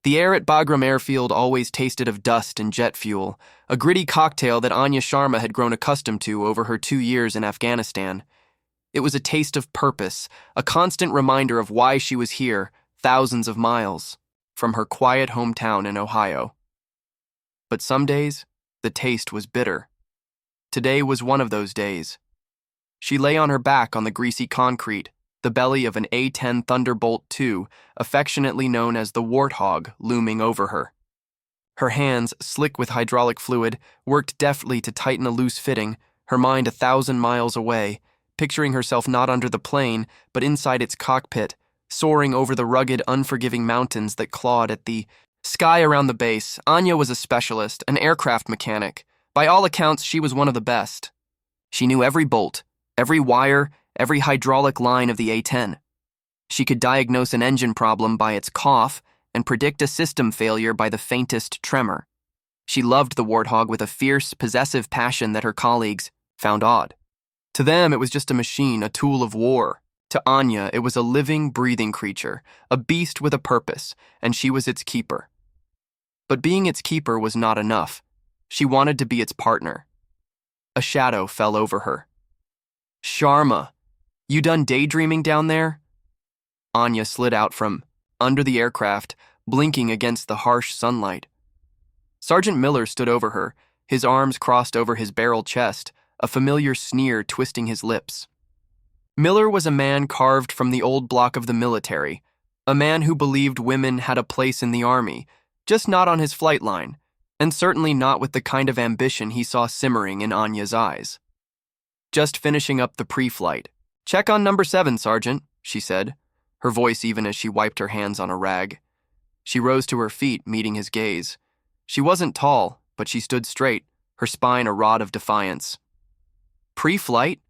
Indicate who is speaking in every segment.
Speaker 1: The air at Bagram Airfield always tasted of dust and jet fuel, a gritty cocktail that Anya Sharma had grown accustomed to over her 2 years in Afghanistan. It was a taste of purpose, a constant reminder of why she was here, thousands of miles from her quiet hometown in Ohio. But some days, the taste was bitter. Today was one of those days. She lay on her back on the greasy concrete, the belly of an A-10 Thunderbolt II, affectionately known as the Warthog, looming over her. Her hands, slick with hydraulic fluid, worked deftly to tighten a loose fitting, her mind 1,000 miles away, picturing herself not under the plane, but inside its cockpit, soaring over the rugged, unforgiving mountains that clawed at the sky around the base. Anya was a specialist, an aircraft mechanic. By all accounts, she was one of the best. She knew every bolt, every wire, every hydraulic line of the A-10. She could diagnose an engine problem by its cough and predict a system failure by the faintest tremor. She loved the Warthog with a fierce, possessive passion that her colleagues found odd. To them, it was just a machine, a tool of war. To Anya, it was a living, breathing creature, a beast with a purpose, and she was its keeper. But being its keeper was not enough. She wanted to be its partner. A shadow fell over her. "Sharma, you done daydreaming down there?" Anya slid out from under the aircraft, blinking against the harsh sunlight. Sergeant Miller stood over her, his arms crossed over his barrel chest, a familiar sneer twisting his lips. Miller was a man carved from the old block of the military, a man who believed women had a place in the army, just not on his flight line, and certainly not with the kind of ambition he saw simmering in Anya's eyes. "Just finishing up the pre-flight. Check on number 7, Sergeant," she said, her voice even as she wiped her hands on a rag. She rose to her feet, meeting his gaze. She wasn't tall, but she stood straight, her spine a rod of defiance. "Pre-flight?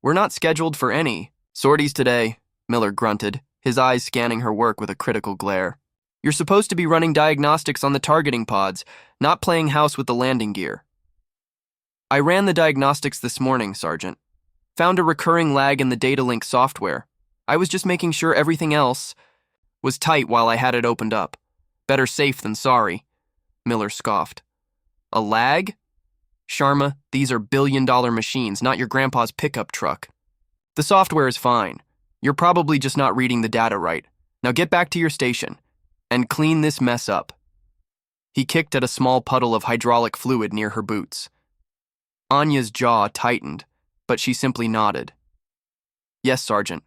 Speaker 1: We're not scheduled for any sorties today," Miller grunted, his eyes scanning her work with a critical glare. "You're supposed to be running diagnostics on the targeting pods, not playing house with the landing gear." "I ran the diagnostics this morning, Sergeant. Found a recurring lag in the data link software. I was just making sure everything else was tight while I had it opened up. Better safe than sorry," Miller scoffed. "A lag? Sharma, these are billion-dollar machines, not your grandpa's pickup truck. The software is fine. You're probably just not reading the data right. Now get back to your station and clean this mess up." He kicked at a small puddle of hydraulic fluid near her boots. Anya's jaw tightened, but she simply nodded. "Yes, Sergeant."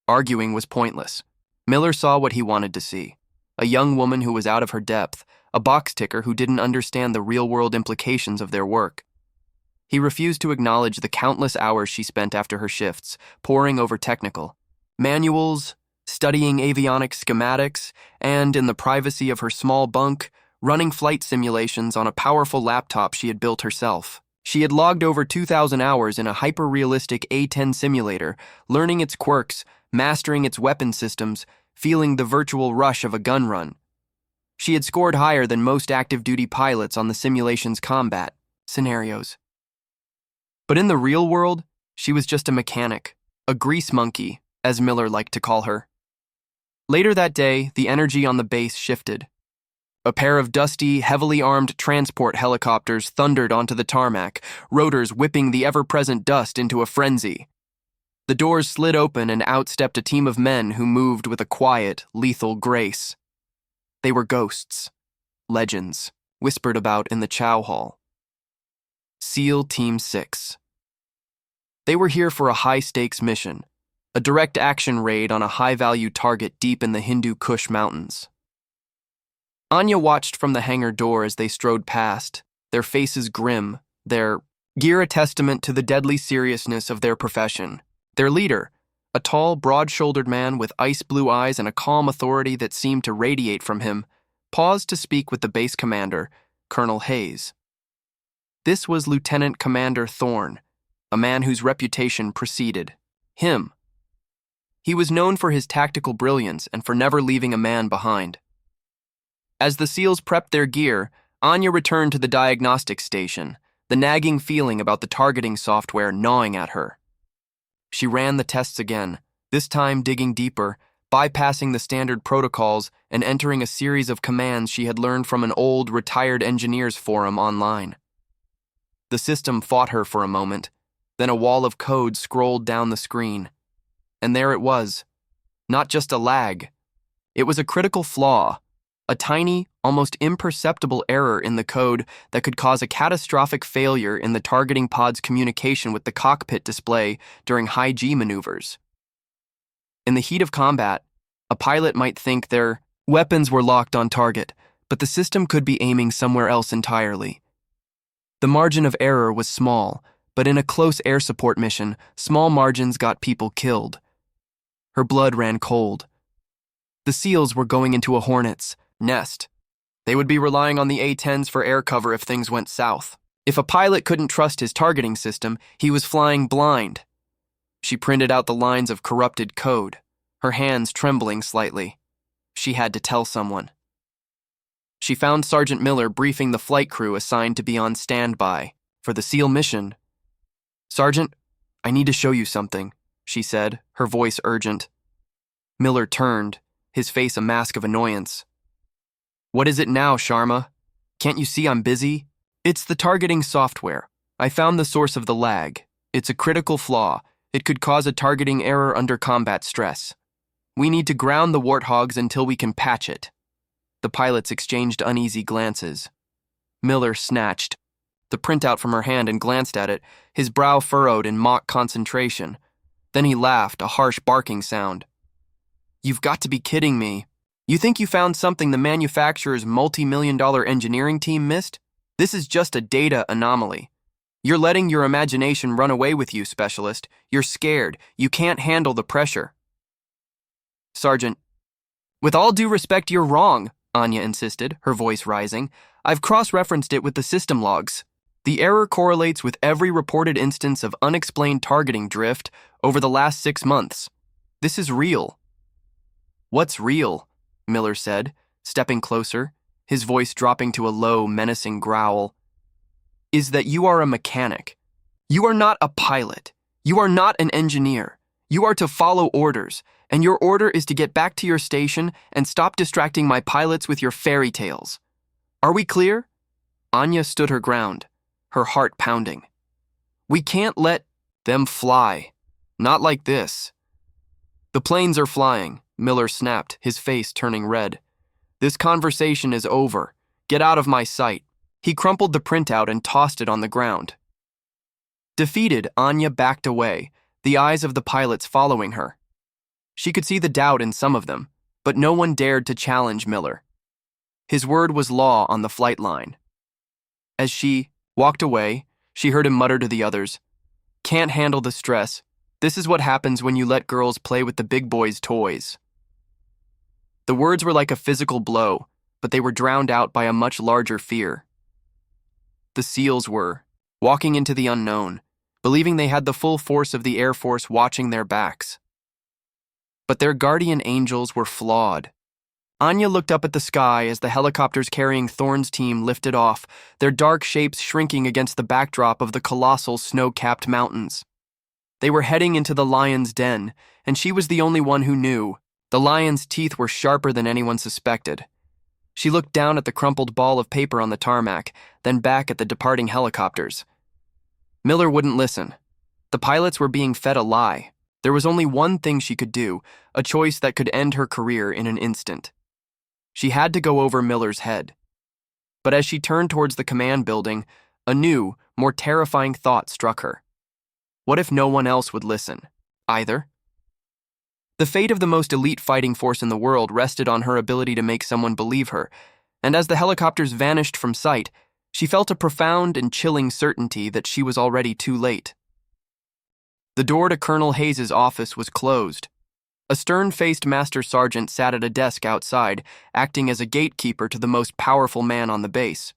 Speaker 1: Arguing was pointless. Miller saw what he wanted to see. A young woman who was out of her depth, a box ticker who didn't understand the real-world implications of their work. He refused to acknowledge the countless hours she spent after her shifts, poring over technical manuals, studying avionics schematics, and, in the privacy of her small bunk, running flight simulations on a powerful laptop she had built herself. She had logged over 2,000 hours in a hyper-realistic A-10 simulator, learning its quirks, mastering its weapon systems, feeling the virtual rush of a gun run. She had scored higher than most active-duty pilots on the simulation's combat scenarios. But in the real world, she was just a mechanic, a grease monkey, as Miller liked to call her. Later that day, the energy on the base shifted. A pair of dusty, heavily armed transport helicopters thundered onto the tarmac, rotors whipping the ever-present dust into a frenzy. The doors slid open and out stepped a team of men who moved with a quiet, lethal grace. They were ghosts, legends, whispered about in the chow hall. SEAL Team 6. They were here for a high-stakes mission, a direct action raid on a high-value target deep in the Hindu Kush Mountains. Anya watched from the hangar door as they strode past, their faces grim, their gear a testament to the deadly seriousness of their profession. Their leader, a tall, broad-shouldered man with ice-blue eyes and a calm authority that seemed to radiate from him, paused to speak with the base commander, Colonel Hayes. This was Lieutenant Commander Thorne, a man whose reputation preceded him. He was known for his tactical brilliance and for never leaving a man behind. As the SEALs prepped their gear, Anya returned to the diagnostics station, the nagging feeling about the targeting software gnawing at her. She ran the tests again, this time digging deeper, bypassing the standard protocols and entering a series of commands she had learned from an old, retired engineers forum online. The system fought her for a moment, then a wall of code scrolled down the screen. And there it was. Not just a lag. It was a critical flaw, a tiny, almost imperceptible error in the code that could cause a catastrophic failure in the targeting pod's communication with the cockpit display during high-G maneuvers. In the heat of combat, a pilot might think their weapons were locked on target, but the system could be aiming somewhere else entirely. The margin of error was small, but in a close air support mission, small margins got people killed. Her blood ran cold. The SEALs were going into a hornet's nest. They would be relying on the A-10s for air cover if things went south. If a pilot couldn't trust his targeting system, he was flying blind. She printed out the lines of corrupted code, her hands trembling slightly. She had to tell someone. She found Sergeant Miller briefing the flight crew assigned to be on standby for the SEAL mission. "Sergeant, I need to show you something," she said, her voice urgent. Miller turned, his face a mask of annoyance. "What is it now, Sharma? Can't you see I'm busy?" "It's the targeting software. I found the source of the lag. It's a critical flaw. It could cause a targeting error under combat stress. We need to ground the warthogs until we can patch it." The pilots exchanged uneasy glances. Miller snatched the printout from her hand and glanced at it, his brow furrowed in mock concentration. Then he laughed, a harsh barking sound. "You've got to be kidding me. You think you found something the manufacturer's multi-million-dollar engineering team missed? This is just a data anomaly. You're letting your imagination run away with you, Specialist. You're scared. You can't handle the pressure." "Sergeant, with all due respect, you're wrong," Anya insisted, her voice rising. "I've cross-referenced it with the system logs. The error correlates with every reported instance of unexplained targeting drift over the last 6 months. This is real." "What's real?" Miller said, stepping closer, his voice dropping to a low, menacing growl. "Is that you are a mechanic. You are not a pilot. You are not an engineer. You are to follow orders, and your order is to get back to your station and stop distracting my pilots with your fairy tales. Are we clear?" Anya stood her ground, her heart pounding. "We can't let them fly. Not like this." "The planes are flying," Miller snapped, his face turning red. "This conversation is over. Get out of my sight." He crumpled the printout and tossed it on the ground. Defeated, Anya backed away, the eyes of the pilots following her. She could see the doubt in some of them, but no one dared to challenge Miller. His word was law on the flight line. As she walked away, she heard him mutter to the others, "Can't handle the stress. This is what happens when you let girls play with the big boys' toys." The words were like a physical blow, but they were drowned out by a much larger fear. The SEALs were walking into the unknown, believing they had the full force of the Air Force watching their backs. But their guardian angels were flawed. Anya looked up at the sky as the helicopters carrying Thorne's team lifted off, their dark shapes shrinking against the backdrop of the colossal snow-capped mountains. They were heading into the lion's den, and she was the only one who knew. The lion's teeth were sharper than anyone suspected. She looked down at the crumpled ball of paper on the tarmac, then back at the departing helicopters. Miller wouldn't listen. The pilots were being fed a lie. There was only one thing she could do, a choice that could end her career in an instant. She had to go over Miller's head. But as she turned towards the command building, a new, more terrifying thought struck her. What if no one else would listen, either? The fate of the most elite fighting force in the world rested on her ability to make someone believe her, and as the helicopters vanished from sight, she felt a profound and chilling certainty that she was already too late. The door to Colonel Hayes's office was closed. A stern-faced master sergeant sat at a desk outside, acting as a gatekeeper to the most powerful man on the base.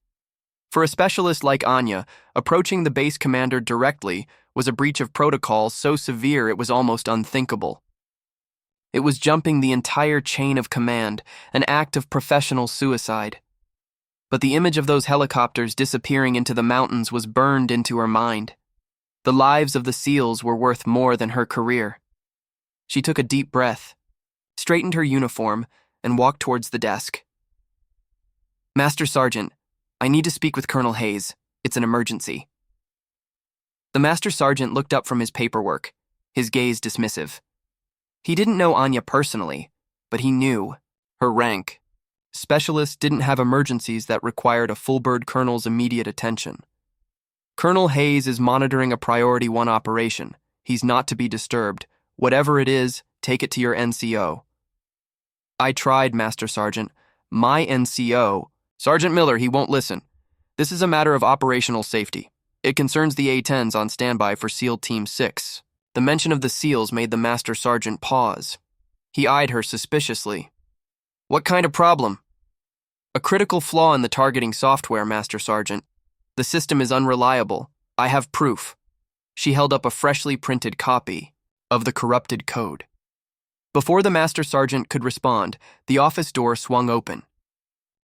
Speaker 1: For a specialist like Anya, approaching the base commander directly was a breach of protocol so severe it was almost unthinkable. It was jumping the entire chain of command, an act of professional suicide. But the image of those helicopters disappearing into the mountains was burned into her mind. The lives of the SEALs were worth more than her career. She took a deep breath. straightened her uniform, and walked towards the desk. "Master Sergeant, I need to speak with Colonel Hayes. It's an emergency." The Master Sergeant looked up from his paperwork, his gaze dismissive. He didn't know Anya personally, but he knew her rank. Specialists didn't have emergencies that required a full-bird colonel's immediate attention. Colonel Hayes is monitoring a Priority 1 operation. He's not to be disturbed. Whatever it is, take it to your NCO. "I tried, Master Sergeant. My NCO..." "Sergeant Miller, he won't listen. This is a matter of operational safety. It concerns the A-10s on standby for SEAL Team 6. The mention of the SEALs made the Master Sergeant pause. He eyed her suspiciously. "What kind of problem?" "A critical flaw in the targeting software, Master Sergeant. The system is unreliable. I have proof." She held up a freshly printed copy of the corrupted code. Before the Master Sergeant could respond, the office door swung open.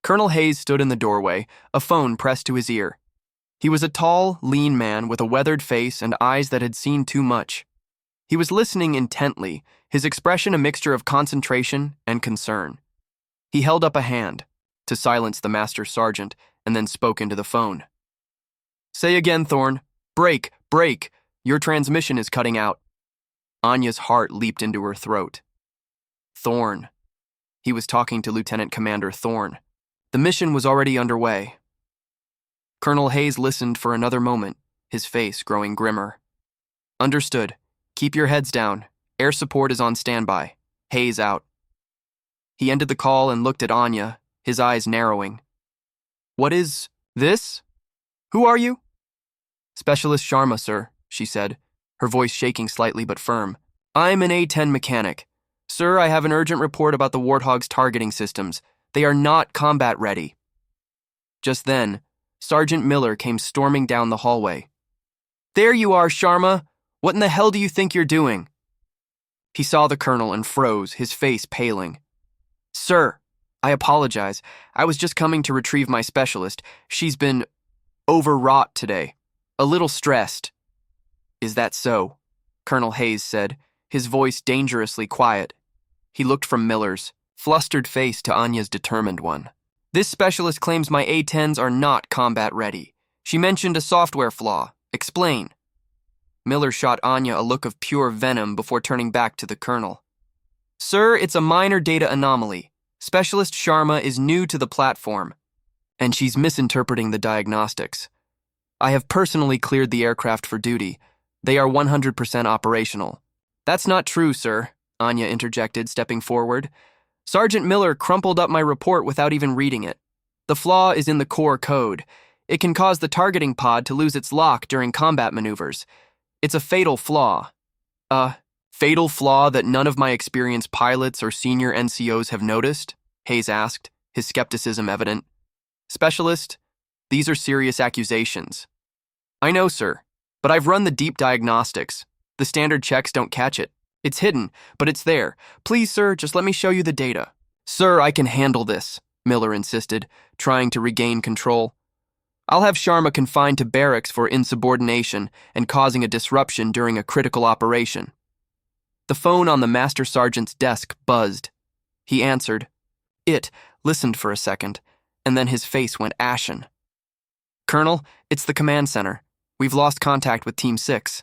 Speaker 1: Colonel Hayes stood in the doorway, a phone pressed to his ear. He was a tall, lean man with a weathered face and eyes that had seen too much. He was listening intently, his expression a mixture of concentration and concern. He held up a hand to silence the Master Sergeant and then spoke into the phone. "Say again, Thorne. Break, break. Your transmission is cutting out." Anya's heart leaped into her throat. Thorne. He was talking to Lieutenant Commander Thorne. The mission was already underway. Colonel Hayes listened for another moment, his face growing grimmer. "Understood. Keep your heads down. Air support is on standby. Hayes out." He ended the call and looked at Anya, his eyes narrowing. "What is this? Who are you?" "Specialist Sharma, sir," she said, her voice shaking slightly but firm. "I'm an A-10 mechanic. Sir, I have an urgent report about the Warthog's targeting systems. They are not combat ready." Just then, Sergeant Miller came storming down the hallway. "There you are, Sharma! What in the hell do you think you're doing?" He saw the colonel and froze, his face paling. "Sir, I apologize. I was just coming to retrieve my specialist. She's been overwrought today. A little stressed." "Is that so?" Colonel Hayes said, his voice dangerously quiet. He looked from Miller's flustered face to Anya's determined one. "This specialist claims my A-10s are not combat ready. She mentioned a software flaw. Explain." Miller shot Anya a look of pure venom before turning back to the colonel. "Sir, it's a minor data anomaly. Specialist Sharma is new to the platform, and she's misinterpreting the diagnostics. I have personally cleared the aircraft for duty. They are 100% operational." "That's not true, sir," Anya interjected, stepping forward. "Sergeant Miller crumpled up my report without even reading it. The flaw is in the core code. It can cause the targeting pod to lose its lock during combat maneuvers. It's a fatal flaw." "A fatal flaw that none of my experienced pilots or senior NCOs have noticed?" Hayes asked, his skepticism evident. "Specialist, these are serious accusations." "I know, sir, but I've run the deep diagnostics. The standard checks don't catch it. It's hidden, but it's there. Please, sir, just let me show you the data." "Sir, I can handle this," Miller insisted, trying to regain control. "I'll have Sharma confined to barracks for insubordination and causing a disruption during a critical operation." The phone on the Master Sergeant's desk buzzed. He answered. It listened for a second, and then his face went ashen. "Colonel, it's the command center. We've lost contact with Team 6.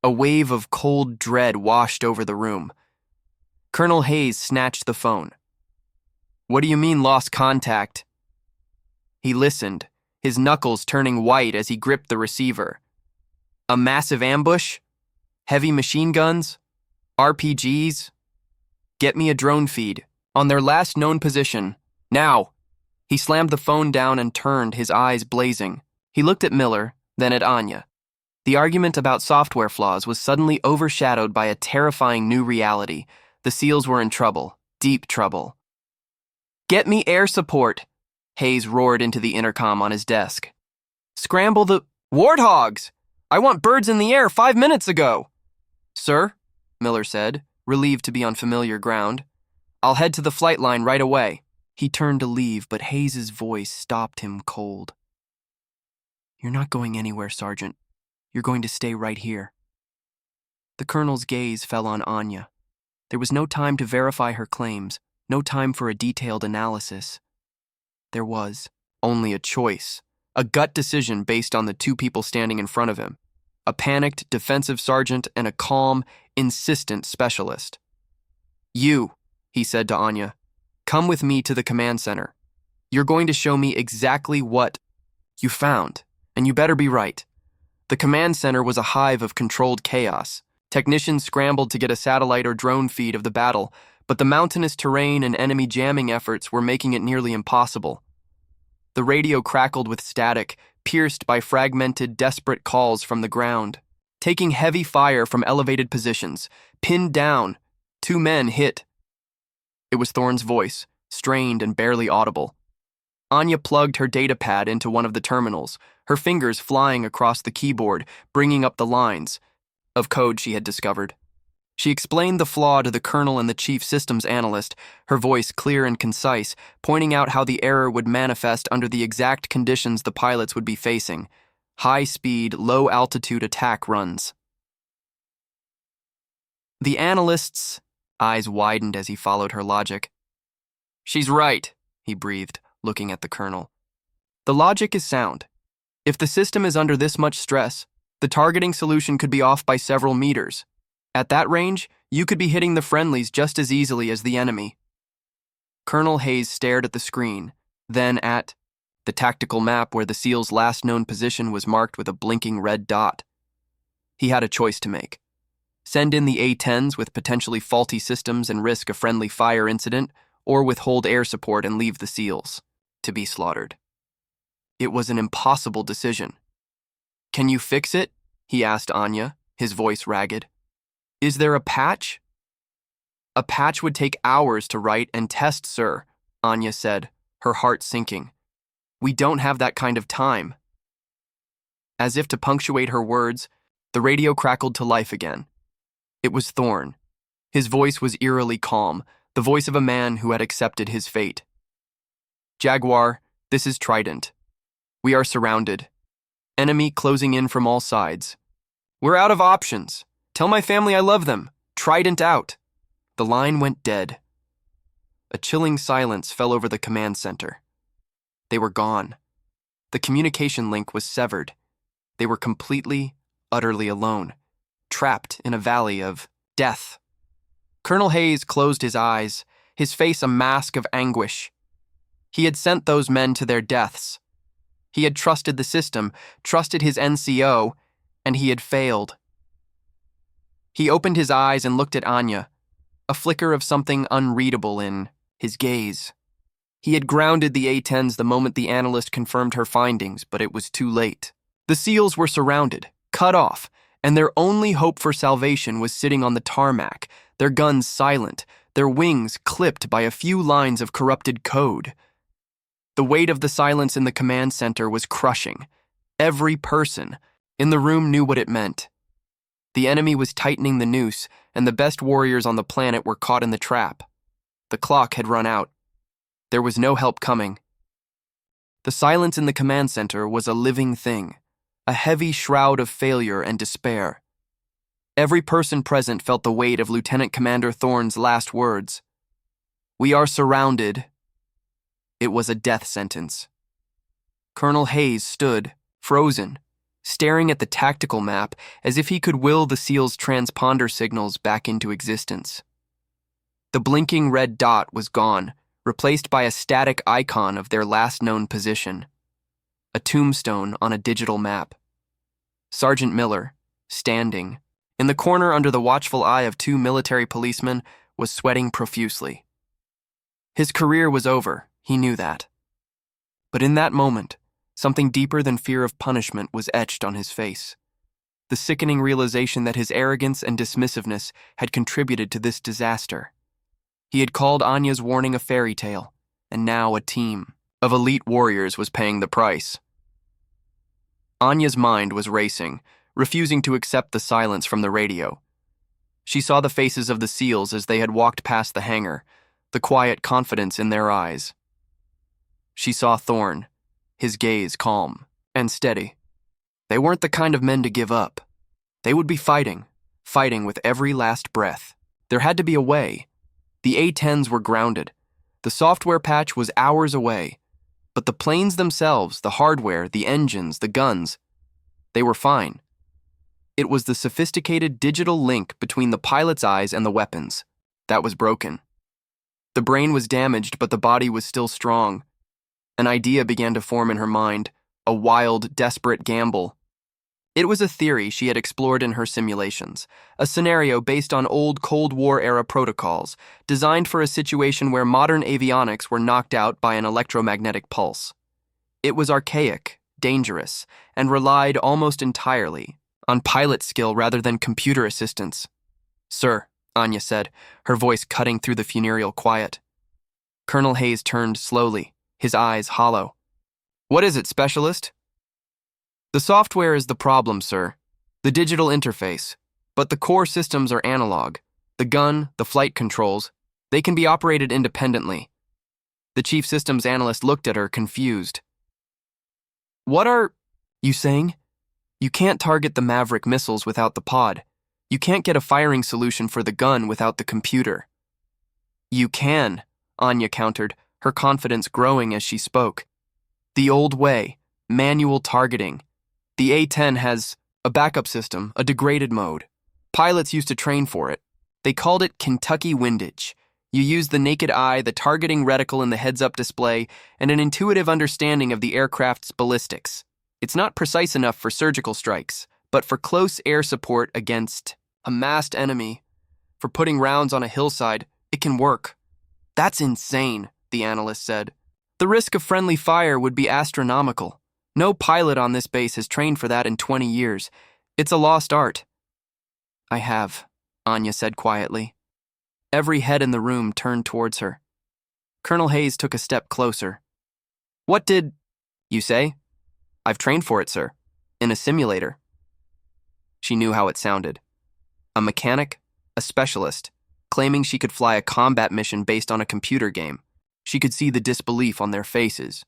Speaker 1: A wave of cold dread washed over the room. Colonel Hayes snatched the phone. "What do you mean lost contact?" He listened, his knuckles turning white as he gripped the receiver. "A massive ambush? Heavy machine guns? RPGs? Get me a drone feed. On their last known position. Now!" He slammed the phone down and turned, his eyes blazing. He looked at Miller, then at Anya. The argument about software flaws was suddenly overshadowed by a terrifying new reality. The SEALs were in trouble, deep trouble. "Get me air support," Hayes roared into the intercom on his desk. "Scramble the Warthogs! I want birds in the air 5 minutes ago." "Sir," Miller said, relieved to be on familiar ground, "I'll head to the flight line right away." He turned to leave, but Hayes' voice stopped him cold. "You're not going anywhere, Sergeant. You're going to stay right here." The colonel's gaze fell on Anya. There was no time to verify her claims, no time for a detailed analysis. There was only a choice, a gut decision based on the two people standing in front of him, a panicked defensive sergeant and a calm, insistent specialist. "You," he said to Anya, "come with me to the command center. You're going to show me exactly what you found, and you better be right." The command center was a hive of controlled chaos. Technicians scrambled to get a satellite or drone feed of the battle, but the mountainous terrain and enemy jamming efforts were making it nearly impossible. The radio crackled with static, pierced by fragmented, desperate calls from the ground. Taking heavy fire from elevated positions, pinned down, 2 men hit. It was Thorne's voice, strained and barely audible. Anya plugged her data pad into one of the terminals, her fingers flying across the keyboard, bringing up the lines of code she had discovered. She explained the flaw to the colonel and the chief systems analyst, her voice clear and concise, pointing out how the error would manifest under the exact conditions the pilots would be facing: high-speed, low-altitude attack runs. The analyst's eyes widened as he followed her logic. "She's right," he breathed, looking at the colonel. "The logic is sound. If the system is under this much stress, the targeting solution could be off by several meters. At that range, you could be hitting the friendlies just as easily as the enemy." Colonel Hayes stared at the screen, then at the tactical map where the SEAL's last known position was marked with a blinking red dot. He had a choice to make. Send in the A-10s with potentially faulty systems and risk a friendly fire incident, or withhold air support and leave the SEALs to be slaughtered. It was an impossible decision. "Can you fix it?" he asked Anya, his voice ragged. "Is there a patch?" "A patch would take hours to write and test, sir," Anya said, her heart sinking. "We don't have that kind of time." As if to punctuate her words, the radio crackled to life again. It was Thorne. His voice was eerily calm, the voice of a man who had accepted his fate. "Jaguar, this is Trident. We are surrounded. Enemy closing in from all sides. We're out of options. Tell my family I love them. Trident out." The line went dead. A chilling silence fell over the command center. They were gone. The communication link was severed. They were completely, utterly alone, trapped in a valley of death. Colonel Hayes closed his eyes, his face a mask of anguish. He had sent those men to their deaths. He had trusted the system, trusted his NCO, and he had failed. He opened his eyes and looked at Anya, a flicker of something unreadable in his gaze. He had grounded the A-10s the moment the analyst confirmed her findings, but it was too late. The SEALs were surrounded, cut off, and their only hope for salvation was sitting on the tarmac, their guns silent, their wings clipped by a few lines of corrupted code. The weight of the silence in the command center was crushing. Every person in the room knew what it meant. The enemy was tightening the noose, and the best warriors on the planet were caught in the trap. The clock had run out. There was no help coming. The silence in the command center was a living thing, a heavy shroud of failure and despair. Every person present felt the weight of Lieutenant Commander Thorne's last words. "We are surrounded." It was a death sentence. Colonel Hayes stood, frozen, staring at the tactical map as if he could will the SEAL's transponder signals back into existence. The blinking red dot was gone, replaced by a static icon of their last known position. A tombstone on a digital map. Sergeant Miller, standing, in the corner under the watchful eye of 2 military policemen, was sweating profusely. His career was over, he knew that. But in that moment, something deeper than fear of punishment was etched on his face. The sickening realization that his arrogance and dismissiveness had contributed to this disaster. He had called Anya's warning a fairy tale, and now a team of elite warriors was paying the price. Anya's mind was racing, refusing to accept the silence from the radio. She saw the faces of the SEALs as they had walked past the hangar, the quiet confidence in their eyes. She saw Thorne, his gaze calm and steady. They weren't the kind of men to give up. They would be fighting with every last breath. There had to be a way. The A-10s were grounded. The software patch was hours away. But the planes themselves, the hardware, the engines, the guns, they were fine. It was the sophisticated digital link between the pilot's eyes and the weapons that was broken. The brain was damaged, but the body was still strong. An idea began to form in her mind, a wild, desperate gamble. It was a theory she had explored in her simulations, a scenario based on old Cold War-era protocols, designed for a situation where modern avionics were knocked out by an electromagnetic pulse. It was archaic, dangerous, and relied almost entirely on pilot skill rather than computer assistance. "Sir," Anya said, her voice cutting through the funereal quiet. Colonel Hayes turned slowly, his eyes hollow. "What is it, Specialist?" "The software is the problem, sir. The digital interface. But the core systems are analog. The gun, the flight controls, they can be operated independently." The chief systems analyst looked at her, confused. "What are you saying? You can't target the Maverick missiles without the pod. You can't get a firing solution for the gun without the computer." "You can," Anya countered, her confidence growing as she spoke. "The old way, manual targeting. The A-10 has a backup system, a degraded mode. Pilots used to train for it. They called it Kentucky windage. You use the naked eye, the targeting reticle in the heads-up display, and an intuitive understanding of the aircraft's ballistics. It's not precise enough for surgical strikes, but for close air support against a massed enemy, for putting rounds on a hillside, it can work." "That's insane," the analyst said. "The risk of friendly fire would be astronomical. No pilot on this base has trained for that in 20 years. It's a lost art." "I have," Anya said quietly. Every head in the room turned towards her. Colonel Hayes took a step closer. "What did you say?" "I've trained for it, sir. In a simulator." She knew how it sounded. A mechanic, a specialist, claiming she could fly a combat mission based on a computer game. She could see the disbelief on their faces.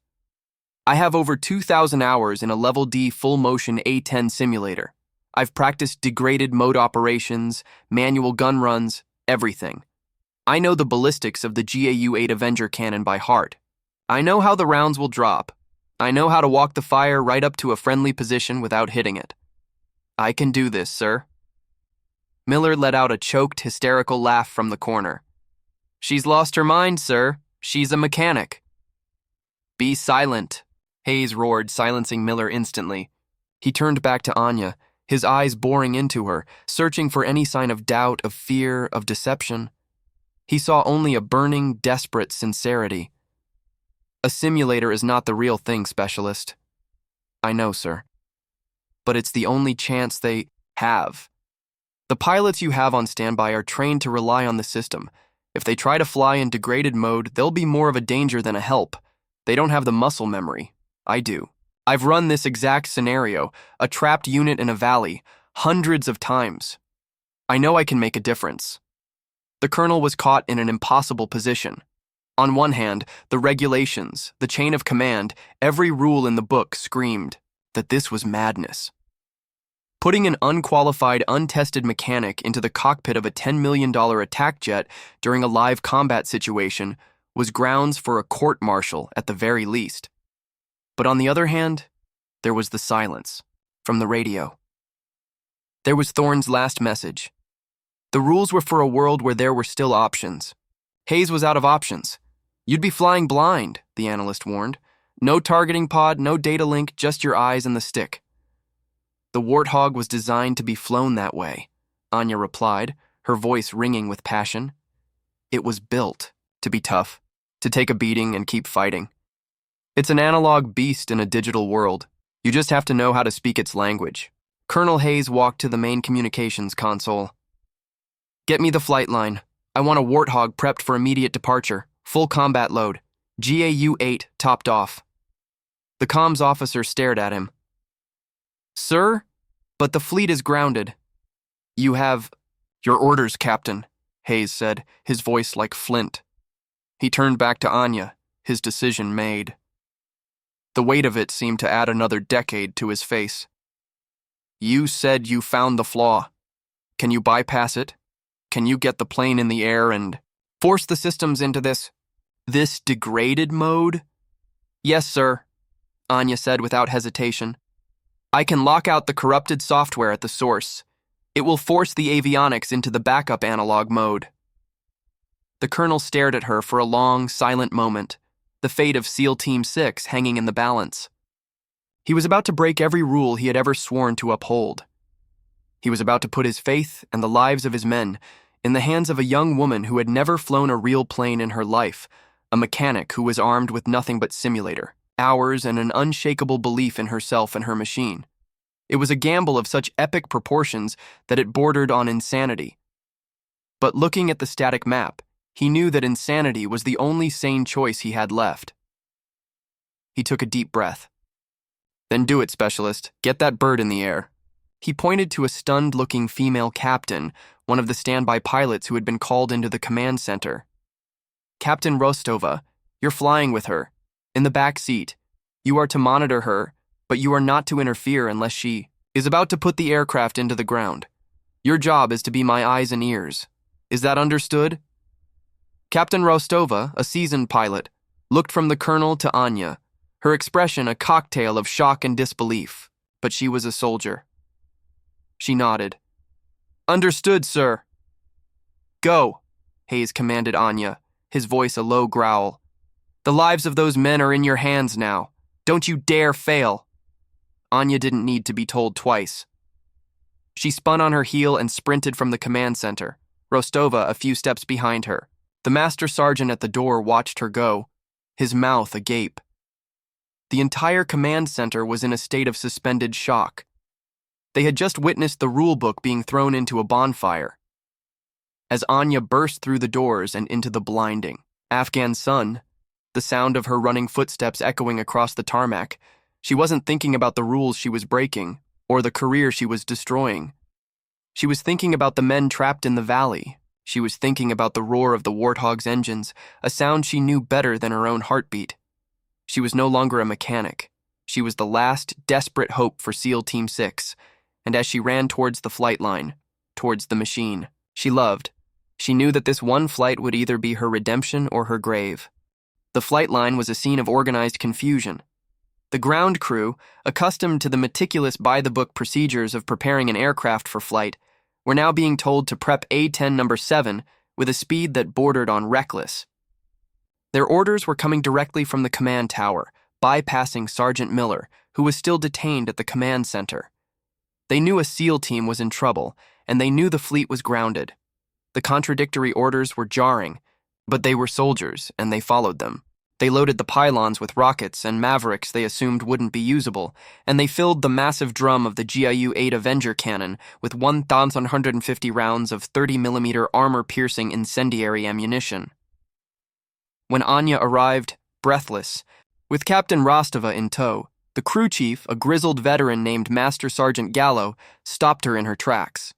Speaker 1: "I have over 2,000 hours in a Level D full-motion A-10 simulator. I've practiced degraded mode operations, manual gun runs, everything. I know the ballistics of the GAU-8 Avenger cannon by heart. I know how the rounds will drop. I know how to walk the fire right up to a friendly position without hitting it. I can do this, sir." Miller let out a choked, hysterical laugh from the corner. "She's lost her mind, sir. She's a mechanic." "Be silent," Hayes roared, silencing Miller instantly. He turned back to Anya, his eyes boring into her, searching for any sign of doubt, of fear, of deception. He saw only a burning, desperate sincerity. "A simulator is not the real thing, Specialist." "I know, sir. But it's the only chance they have. The pilots you have on standby are trained to rely on the system. If they try to fly in degraded mode, they'll be more of a danger than a help. They don't have the muscle memory. I do. I've run this exact scenario, a trapped unit in a valley, hundreds of times. I know I can make a difference." The colonel was caught in an impossible position. On one hand, the regulations, the chain of command, every rule in the book screamed that this was madness. Putting an unqualified, untested mechanic into the cockpit of a $10 million attack jet during a live combat situation was grounds for a court-martial at the very least. But on the other hand, there was the silence from the radio. There was Thorne's last message. The rules were for a world where there were still options. Hayes was out of options. "You'd be flying blind," the analyst warned. "No targeting pod, no data link, just your eyes and the stick." "The Warthog was designed to be flown that way," Anya replied, her voice ringing with passion. "It was built to be tough, to take a beating and keep fighting. It's an analog beast in a digital world. You just have to know how to speak its language." Colonel Hayes walked to the main communications console. "Get me the flight line. I want a Warthog prepped for immediate departure. Full combat load. GAU-8 topped off." The comms officer stared at him. "Sir, but the fleet is grounded." "You have your orders, Captain," Hayes said, his voice like flint. He turned back to Anya, his decision made. The weight of it seemed to add another decade to his face. "You said you found the flaw. Can you bypass it? can you get the plane in the air and force the systems into this degraded mode? Yes, sir, Anya said without hesitation. I can lock out the corrupted software at the source. It will force the avionics into the backup analog mode. The colonel stared at her for a long, silent moment, the fate of SEAL Team 6 hanging in the balance. He was about to break every rule he had ever sworn to uphold. He was about to put his faith and the lives of his men in the hands of a young woman who had never flown a real plane in her life, a mechanic who was armed with nothing but simulator, hours, and an unshakable belief in herself and her machine. It was a gamble of such epic proportions that it bordered on insanity. But looking at the static map, he knew that insanity was the only sane choice he had left. He took a deep breath. Then do it, Specialist. Get that bird in the air. He pointed to a stunned-looking female captain, one of the standby pilots who had been called into the command center. Captain Rostova, you're flying with her. In the back seat. You are to monitor her, but you are not to interfere unless she is about to put the aircraft into the ground. Your job is to be my eyes and ears. Is that understood? Captain Rostova, a seasoned pilot, looked from the colonel to Anya, her expression a cocktail of shock and disbelief, but she was a soldier. She nodded. Understood, sir. Go, Hayes commanded Anya, his voice a low growl. The lives of those men are in your hands now. Don't you dare fail. Anya didn't need to be told twice. She spun on her heel and sprinted from the command center, Rostova a few steps behind her. The master sergeant at the door watched her go, his mouth agape. The entire command center was in a state of suspended shock. They had just witnessed the rule book being thrown into a bonfire. As Anya burst through the doors and into the blinding Afghan sun, the sound of her running footsteps echoing across the tarmac, she wasn't thinking about the rules she was breaking or the career she was destroying. She was thinking about the men trapped in the valley. She was thinking about the roar of the Warthog's engines, a sound she knew better than her own heartbeat. She was no longer a mechanic. She was the last, desperate hope for SEAL Team 6, and as she ran towards the flight line, towards the machine she loved, she knew that this one flight would either be her redemption or her grave. The flight line was a scene of organized confusion. The ground crew, accustomed to the meticulous by-the-book procedures of preparing an aircraft for flight, were now being told to prep A-10 number 7 with a speed that bordered on reckless. Their orders were coming directly from the command tower, bypassing Sergeant Miller, who was still detained at the command center. They knew a SEAL team was in trouble, and they knew the fleet was grounded. The contradictory orders were jarring, but they were soldiers, and they followed them. They loaded the pylons with rockets and Mavericks they assumed wouldn't be usable, and they filled the massive drum of the GIU-8 Avenger cannon with 1,150 rounds of 30mm armor-piercing incendiary ammunition. When Anya arrived, breathless, with Captain Rostova in tow, the crew chief, a grizzled veteran named Master Sergeant Gallo, stopped her in her tracks.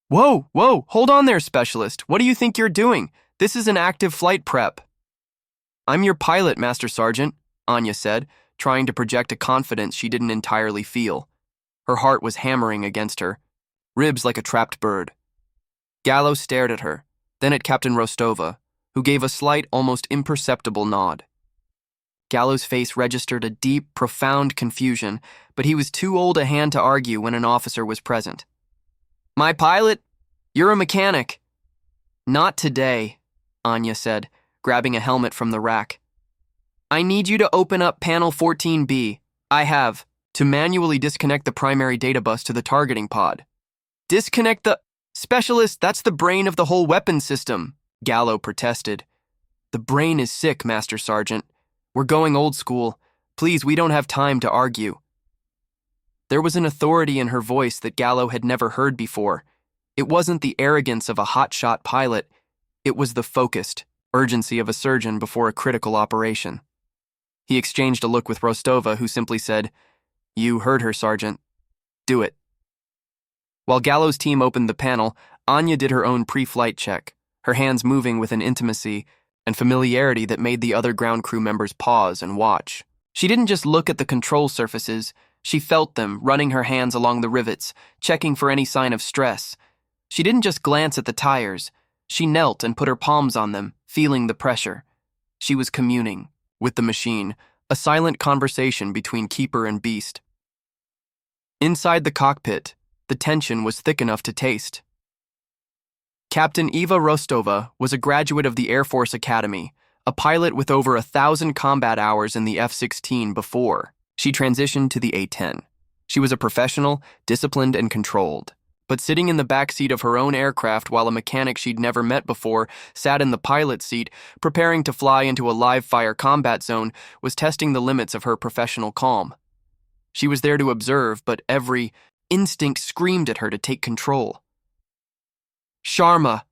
Speaker 1: Whoa, hold on there, Specialist. What do you think you're doing? This is an active flight prep. I'm your pilot, Master Sergeant, Anya said, trying to project a confidence she didn't entirely feel. Her heart was hammering against her, ribs like a trapped bird. Gallo stared at her, then at Captain Rostova, who gave a slight, almost imperceptible nod. Gallo's face registered a deep, profound confusion, but he was too old a hand to argue when an officer was present. My pilot? You're a mechanic. Not today, Anya said, grabbing a helmet from the rack. I need you to open up panel 14B. I have to manually disconnect the primary data bus to the targeting pod. Disconnect the... Specialist, that's the brain of the whole weapon system, Gallo protested. The brain is sick, Master Sergeant. We're going old school. Please, we don't have time to argue. There was an authority in her voice that Gallo had never heard before. It wasn't the arrogance of a hotshot pilot. It was the focused urgency of a surgeon before a critical operation. He exchanged a look with Rostova, who simply said, You heard her, Sergeant. Do it. While Gallo's team opened the panel, Anya did her own pre-flight check, her hands moving with an intimacy and familiarity that made the other ground crew members pause and watch. She didn't just look at the control surfaces, she felt them, running her hands along the rivets, checking for any sign of stress. She didn't just glance at the tires. She knelt and put her palms on them, feeling the pressure. She was communing with the machine, a silent conversation between keeper and beast. Inside the cockpit, the tension was thick enough to taste. Captain Eva Rostova was a graduate of the Air Force Academy, a pilot with over 1,000 combat hours in the F-16 before she transitioned to the A-10. She was a professional, disciplined, and controlled. But sitting in the backseat of her own aircraft while a mechanic she'd never met before sat in the pilot's seat, preparing to fly into a live-fire combat zone, was testing the limits of her professional calm. She was there to observe, but every instinct screamed at her to take control. "Sharma,"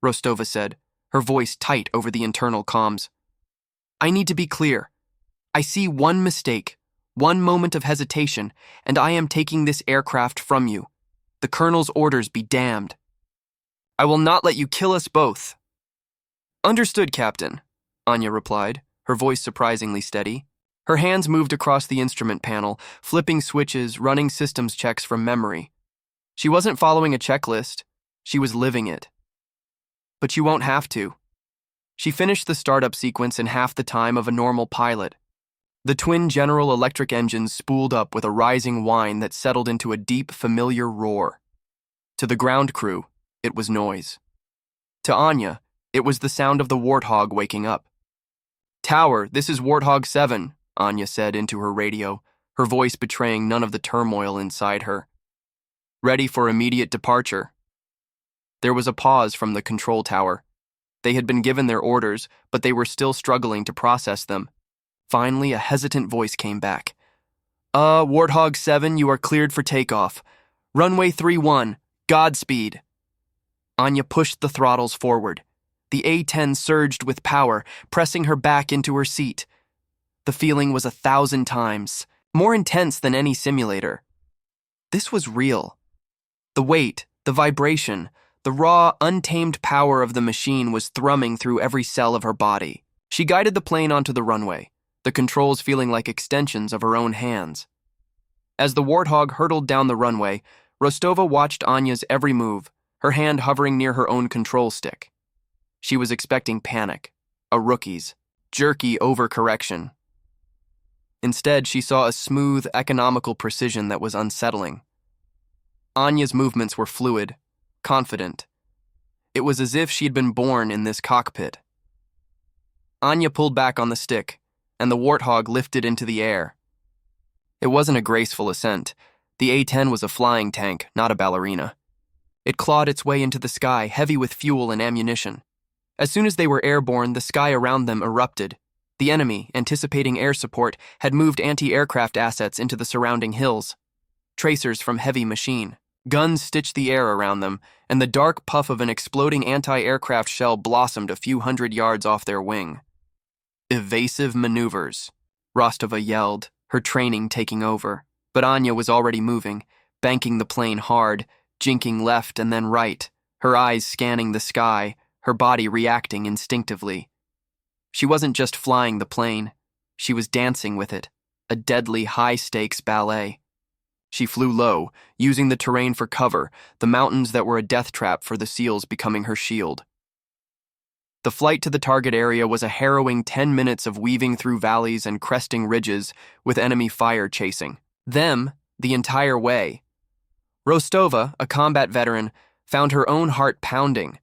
Speaker 1: Rostova said, her voice tight over the internal comms. "I need to be clear. I see one mistake, one moment of hesitation, and I am taking this aircraft from you. The colonel's orders be damned. I will not let you kill us both." "Understood, Captain," Anya replied, her voice surprisingly steady. Her hands moved across the instrument panel, flipping switches, running systems checks from memory. She wasn't following a checklist. She was living it. "But you won't have to." She finished the startup sequence in half the time of a normal pilot. The twin General Electric engines spooled up with a rising whine that settled into a deep, familiar roar. To the ground crew, it was noise. To Anya, it was the sound of the Warthog waking up. "Tower, this is Warthog 7, Anya said into her radio, her voice betraying none of the turmoil inside her. "Ready for immediate departure." There was a pause from the control tower. They had been given their orders, but they were still struggling to process them. Finally, a hesitant voice came back. Warthog 7, you are cleared for takeoff. Runway 31, Godspeed." Anya pushed the throttles forward. The A-10 surged with power, pressing her back into her seat. The feeling was 1,000 times more intense than any simulator. This was real. The weight, the vibration, the raw, untamed power of the machine was thrumming through every cell of her body. She guided the plane onto the runway, the controls feeling like extensions of her own hands. As the Warthog hurtled down the runway, Rostova watched Anya's every move, her hand hovering near her own control stick. She was expecting panic, a rookie's, jerky overcorrection. Instead, she saw a smooth, economical precision that was unsettling. Anya's movements were fluid, confident. It was as if she'd been born in this cockpit. Anya pulled back on the stick, and the Warthog lifted into the air. It wasn't a graceful ascent. The A-10 was a flying tank, not a ballerina. It clawed its way into the sky, heavy with fuel and ammunition. As soon as they were airborne, the sky around them erupted. The enemy, anticipating air support, had moved anti-aircraft assets into the surrounding hills. Tracers from heavy machine. Guns stitched the air around them, and the dark puff of an exploding anti-aircraft shell blossomed a few hundred yards off their wing. "Evasive maneuvers," Rostova yelled, her training taking over. But Anya was already moving, banking the plane hard, jinking left and then right, her eyes scanning the sky, her body reacting instinctively. She wasn't just flying the plane, she was dancing with it, a deadly high-stakes ballet. She flew low, using the terrain for cover, the mountains that were a death trap for the SEALs becoming her shield. The flight to the target area was a harrowing 10 minutes of weaving through valleys and cresting ridges with enemy fire chasing them the entire way. Rostova, a combat veteran, found her own heart pounding.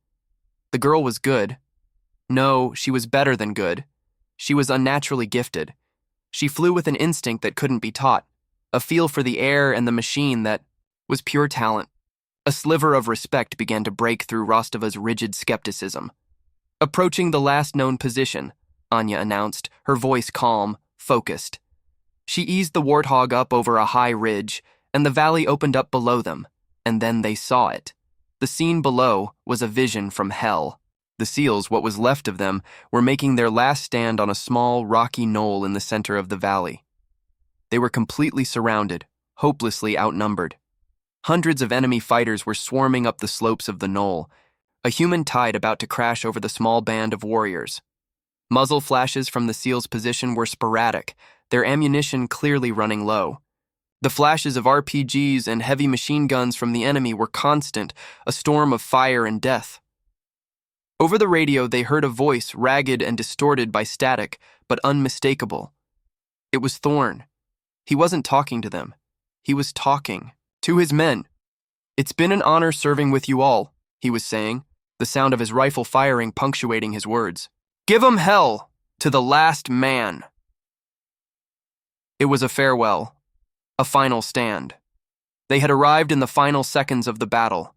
Speaker 1: The girl was good. No, she was better than good. She was unnaturally gifted. She flew with an instinct that couldn't be taught, a feel for the air and the machine that was pure talent. A sliver of respect began to break through Rostova's rigid skepticism. "Approaching the last known position," Anya announced, her voice calm, focused. She eased the Warthog up over a high ridge, and the valley opened up below them, and then they saw it. The scene below was a vision from hell. The SEALs, what was left of them, were making their last stand on a small, rocky knoll in the center of the valley. They were completely surrounded, hopelessly outnumbered. Hundreds of enemy fighters were swarming up the slopes of the knoll, a human tide about to crash over the small band of warriors. Muzzle flashes from the SEALs' position were sporadic, their ammunition clearly running low. The flashes of RPGs and heavy machine guns from the enemy were constant, a storm of fire and death. Over the radio, they heard a voice ragged and distorted by static, but unmistakable. It was Thorn. He wasn't talking to them. He was talking to his men. "It's been an honor serving with you all," he was saying, the sound of his rifle firing punctuating his words. "Give 'em hell to the last man." It was a farewell, a final stand. They had arrived in the final seconds of the battle.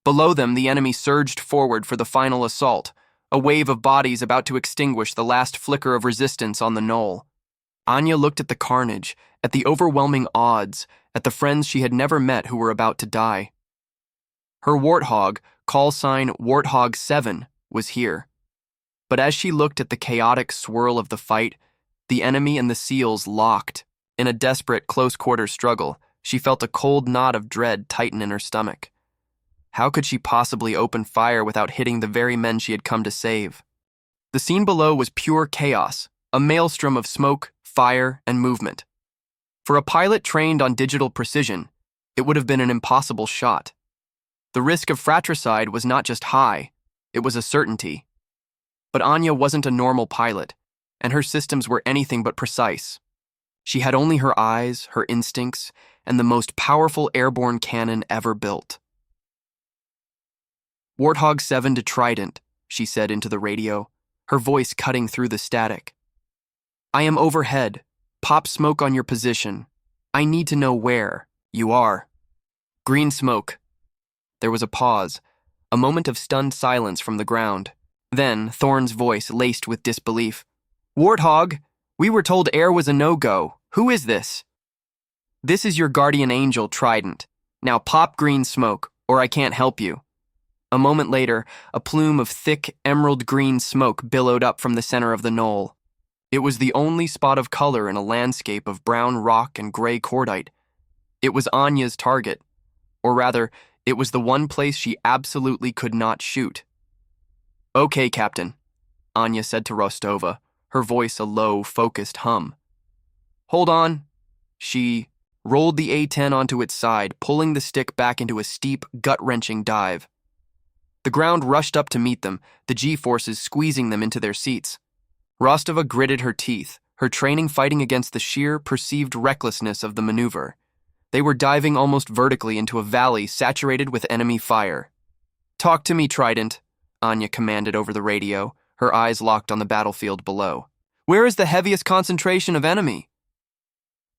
Speaker 1: Below them, the enemy surged forward for the final assault, a wave of bodies about to extinguish the last flicker of resistance on the knoll. Anya looked at the carnage, at the overwhelming odds, at the friends she had never met who were about to die. Her warthog, call sign Warthog 7, was here. But as she looked at the chaotic swirl of the fight, the enemy and the SEALs locked. In a desperate close-quarters struggle, she felt a cold knot of dread tighten in her stomach. How could she possibly open fire without hitting the very men she had come to save? The scene below was pure chaos, a maelstrom of smoke, fire, and movement. For a pilot trained on digital precision, it would have been an impossible shot. The risk of fratricide was not just high, it was a certainty. But Anya wasn't a normal pilot, and her systems were anything but precise. She had only her eyes, her instincts, and the most powerful airborne cannon ever built. "Warthog 7 to Trident," she said into the radio, her voice cutting through the static. "I am overhead. Pop smoke on your position. I need to know where you are." "Green smoke." There was a pause, a moment of stunned silence from the ground. Then Thorn's voice laced with disbelief. "Warthog, we were told air was a no-go. Who is this?" "This is your guardian angel, Trident. Now pop green smoke, or I can't help you." A moment later, a plume of thick, emerald green smoke billowed up from the center of the knoll. It was the only spot of color in a landscape of brown rock and gray cordite. It was Anya's target. Or rather, it was the one place she absolutely could not shoot. "Okay, Captain," Anya said to Rostova, her voice a low, focused hum. "Hold on." She rolled the A-10 onto its side, pulling the stick back into a steep, gut-wrenching dive. The ground rushed up to meet them, the G-forces squeezing them into their seats. Rostova gritted her teeth, her training fighting against the sheer, perceived recklessness of the maneuver. They were diving almost vertically into a valley saturated with enemy fire. "Talk to me, Trident," Anya commanded over the radio, her eyes locked on the battlefield below. "Where is the heaviest concentration of enemy?"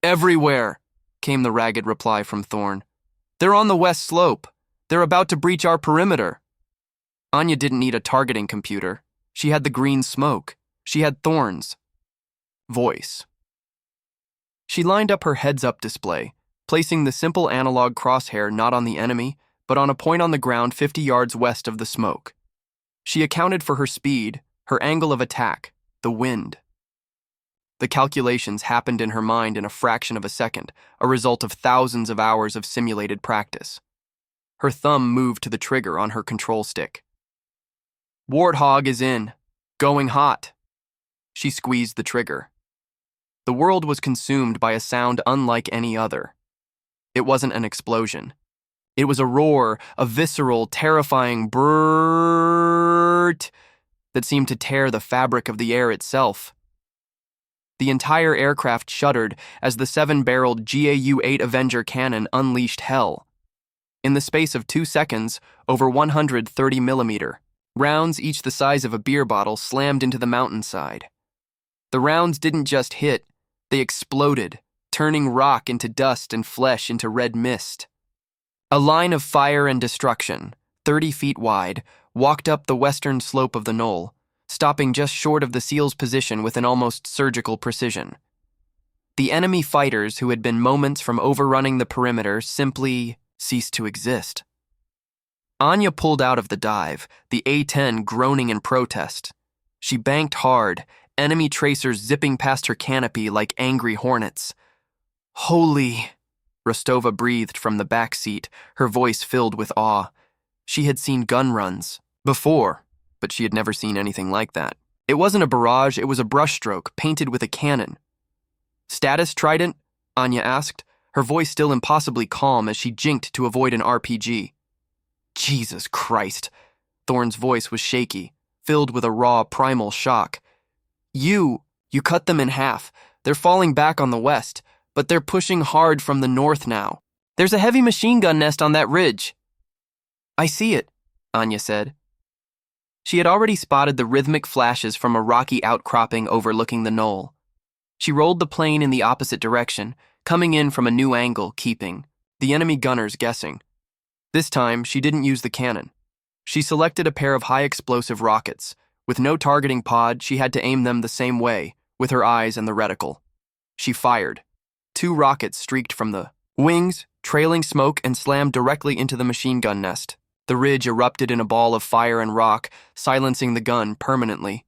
Speaker 1: "Everywhere," came the ragged reply from Thorn. "They're on the west slope. They're about to breach our perimeter." Anya didn't need a targeting computer. She had the green smoke. She had Thorn's voice. She lined up her heads-up display, placing the simple analog crosshair not on the enemy, but on a point on the ground 50 yards west of the smoke. She accounted for her speed, her angle of attack, the wind. The calculations happened in her mind in a fraction of a second, a result of thousands of hours of simulated practice. Her thumb moved to the trigger on her control stick. "Warthog is in. Going hot." She squeezed the trigger. The world was consumed by a sound unlike any other. It wasn't an explosion. It was a roar, a visceral, terrifying brrrrt that seemed to tear the fabric of the air itself. The entire aircraft shuddered as the 7-barreled GAU-8 Avenger cannon unleashed hell. In the space of 2 seconds, over 130mm rounds, each the size of a beer bottle, slammed into the mountainside. The rounds didn't just hit, they exploded, turning rock into dust and flesh into red mist. A line of fire and destruction, 30 feet wide, walked up the western slope of the knoll, stopping just short of the SEAL's position with an almost surgical precision. The enemy fighters, who had been moments from overrunning the perimeter, simply ceased to exist. Anya pulled out of the dive, the A-10 groaning in protest. She banked hard, enemy tracers zipping past her canopy like angry hornets. "Holy," Rostova breathed from the back seat, her voice filled with awe. She had seen gun runs before, but she had never seen anything like that. It wasn't a barrage, it was a brushstroke painted with a cannon. "Status, Trident?" Anya asked, her voice still impossibly calm as she jinked to avoid an RPG. Jesus Christ. Thorne's voice was shaky, filled with a raw, primal shock. You cut them in half. They're falling back on the west, but they're pushing hard from the north now. There's a heavy machine gun nest on that ridge. I see it, Anya said. She had already spotted the rhythmic flashes from a rocky outcropping overlooking the knoll. She rolled the plane in the opposite direction, coming in from a new angle, keeping the enemy gunners guessing. This time, she didn't use the cannon. She selected a pair of high-explosive rockets. With no targeting pod, she had to aim them the same way, with her eyes and the reticle. She fired. 2 rockets streaked from the wings, trailing smoke, and slammed directly into the machine gun nest. The ridge erupted in a ball of fire and rock, silencing the gun permanently.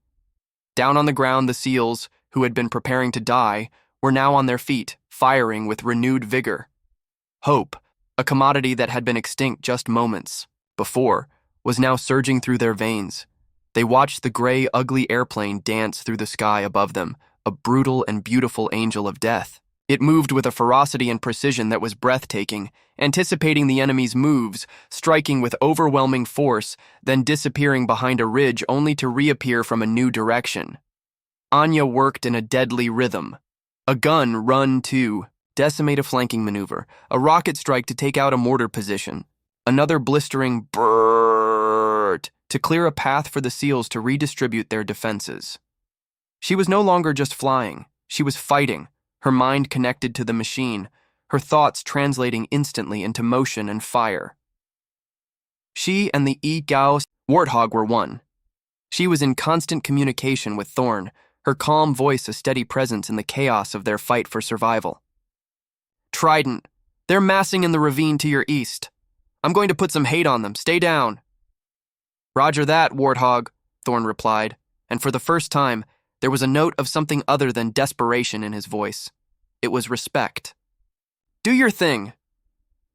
Speaker 1: Down on the ground, the SEALs, who had been preparing to die, were now on their feet, firing with renewed vigor. Hope, a commodity that had been extinct just moments before, was now surging through their veins. They watched the gray, ugly airplane dance through the sky above them, a brutal and beautiful angel of death. It moved with a ferocity and precision that was breathtaking, anticipating the enemy's moves, striking with overwhelming force, then disappearing behind a ridge only to reappear from a new direction. Anya worked in a deadly rhythm. A gun run to decimate a flanking maneuver, a rocket strike to take out a mortar position, another blistering brrrrt to clear a path for the SEALs to redistribute their defenses. She was no longer just flying, she was fighting, her mind connected to the machine, her thoughts translating instantly into motion and fire. She and the E-Gauss Warthog were one. She was in constant communication with Thorne, her calm voice a steady presence in the chaos of their fight for survival. Trident, they're massing in the ravine to your east. I'm going to put some hate on them. Stay down. Roger that, Warthog, Thorne replied, and for the first time, there was a note of something other than desperation in his voice. It was respect. Do your thing.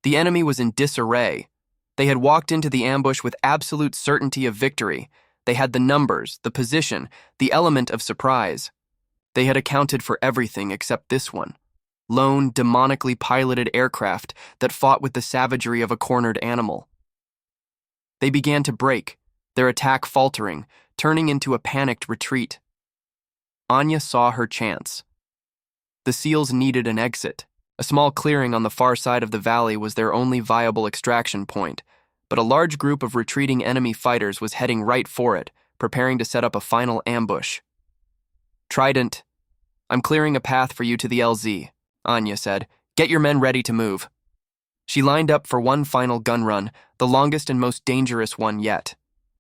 Speaker 1: The enemy was in disarray. They had walked into the ambush with absolute certainty of victory. They had the numbers, the position, the element of surprise. They had accounted for everything except this one. Lone, demonically piloted aircraft that fought with the savagery of a cornered animal. They began to break, their attack faltering, turning into a panicked retreat. Anya saw her chance. The SEALs needed an exit. A small clearing on the far side of the valley was their only viable extraction point, but a large group of retreating enemy fighters was heading right for it, preparing to set up a final ambush. Trident, I'm clearing a path for you to the LZ, Anya said. Get your men ready to move. She lined up for one final gun run, the longest and most dangerous one yet.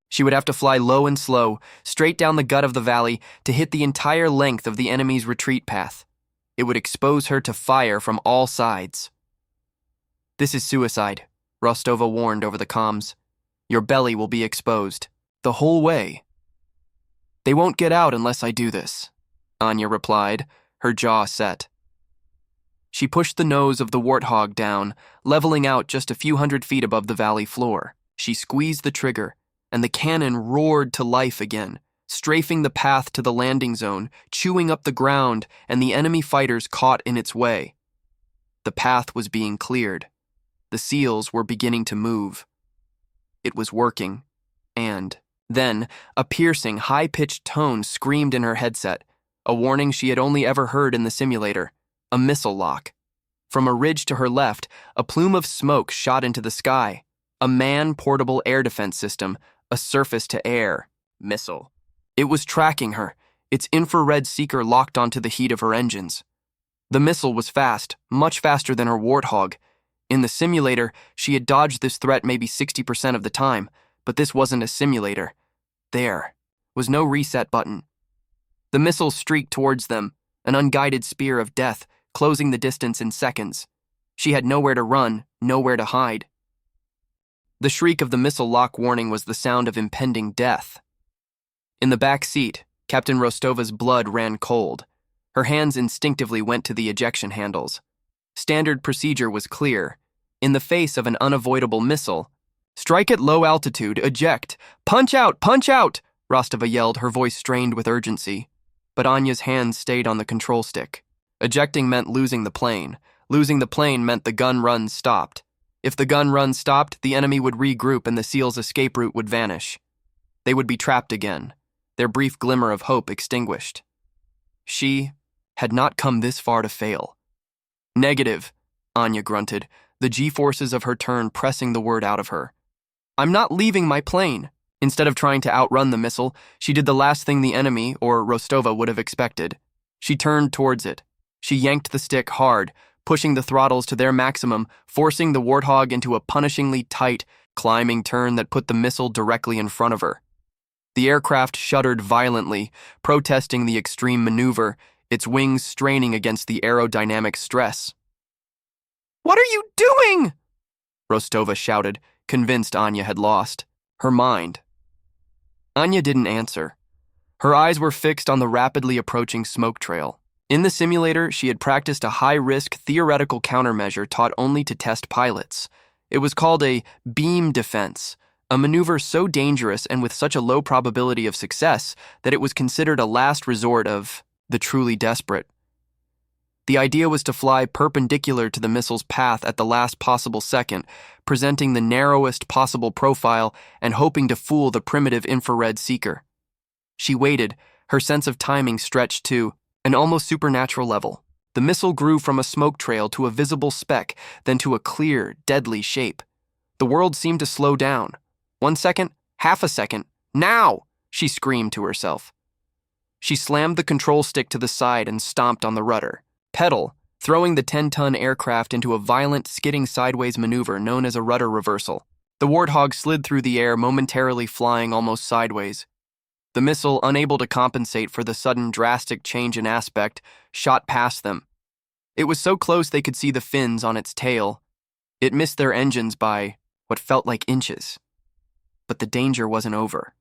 Speaker 1: She would have to fly low and slow, straight down the gut of the valley to hit the entire length of the enemy's retreat path. It would expose her to fire from all sides. This is suicide, Rostova warned over the comms. Your belly will be exposed. The whole way. They won't get out unless I do this, Anya replied, her jaw set. She pushed the nose of the Warthog down, leveling out just a few hundred feet above the valley floor. She squeezed the trigger, and the cannon roared to life again, strafing the path to the landing zone, chewing up the ground, and the enemy fighters caught in its way. The path was being cleared. The SEALs were beginning to move. It was working, and then a piercing, high-pitched tone screamed in her headset, a warning she had only ever heard in the simulator, a missile lock. From a ridge to her left, a plume of smoke shot into the sky, a man-portable air defense system, a surface-to-air missile. It was tracking her, its infrared seeker locked onto the heat of her engines. The missile was fast, much faster than her Warthog. In the simulator, she had dodged this threat maybe 60% of the time, but this wasn't a simulator. There was no reset button. The missile streaked towards them, an unguided spear of death, closing the distance in seconds. She had nowhere to run, nowhere to hide. The shriek of the missile lock warning was the sound of impending death. In the back seat, Captain Rostova's blood ran cold. Her hands instinctively went to the ejection handles. Standard procedure was clear. In the face of an unavoidable missile, strike at low altitude, eject. Punch out, Rostova yelled, her voice strained with urgency. But Anya's hands stayed on the control stick. Ejecting meant losing the plane, Losing the plane meant the gun run stopped. If the gun run stopped, the enemy would regroup and the SEALs' escape route would vanish. They would be trapped again, their brief glimmer of hope extinguished. She had not come this far to fail. Negative, Anya grunted, the G-forces of her turn pressing the word out of her. I'm not leaving my plane. Instead of trying to outrun the missile, she did the last thing the enemy, or Rostova, would have expected. She turned towards it. She yanked the stick hard, pushing the throttles to their maximum, forcing the Warthog into a punishingly tight, climbing turn that put the missile directly in front of her. The aircraft shuddered violently, protesting the extreme maneuver, its wings straining against the aerodynamic stress. "What are you doing?" Rostova shouted, convinced Anya had lost her mind. Anya didn't answer. Her eyes were fixed on the rapidly approaching smoke trail. In the simulator, she had practiced a high-risk theoretical countermeasure taught only to test pilots. It was called a beam defense, a maneuver so dangerous and with such a low probability of success that it was considered a last resort of the truly desperate. The idea was to fly perpendicular to the missile's path at the last possible second, presenting the narrowest possible profile and hoping to fool the primitive infrared seeker. She waited, her sense of timing stretched to an almost supernatural level. The missile grew from a smoke trail to a visible speck, then to a clear, deadly shape. The world seemed to slow down. 1 second, half a second, now! She screamed to herself. She slammed the control stick to the side and stomped on the rudder pedal, throwing the 10-ton aircraft into a violent, skidding sideways maneuver known as a rudder reversal. The Warthog slid through the air, momentarily flying almost sideways. The missile, unable to compensate for the sudden drastic change in aspect, shot past them. It was so close they could see the fins on its tail. It missed their engines by what felt like inches. But the danger wasn't over.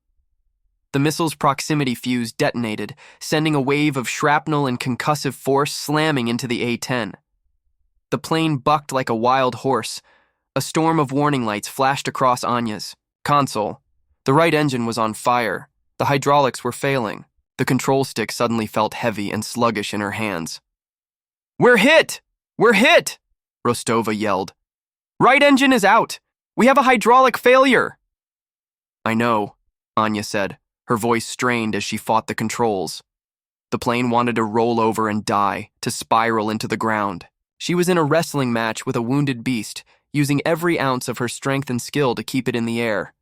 Speaker 1: The missile's proximity fuse detonated, sending a wave of shrapnel and concussive force slamming into the A-10. The plane bucked like a wild horse. A storm of warning lights flashed across Anya's console. The right engine was on fire. The hydraulics were failing. The control stick suddenly felt heavy and sluggish in her hands. "We're hit! We're hit!" Rostova yelled. "Right engine is out! We have a hydraulic failure!" "I know," Anya said, her voice strained as she fought the controls. The plane wanted to roll over and die, to spiral into the ground. She was in a wrestling match with a wounded beast, using every ounce of her strength and skill to keep it in the air.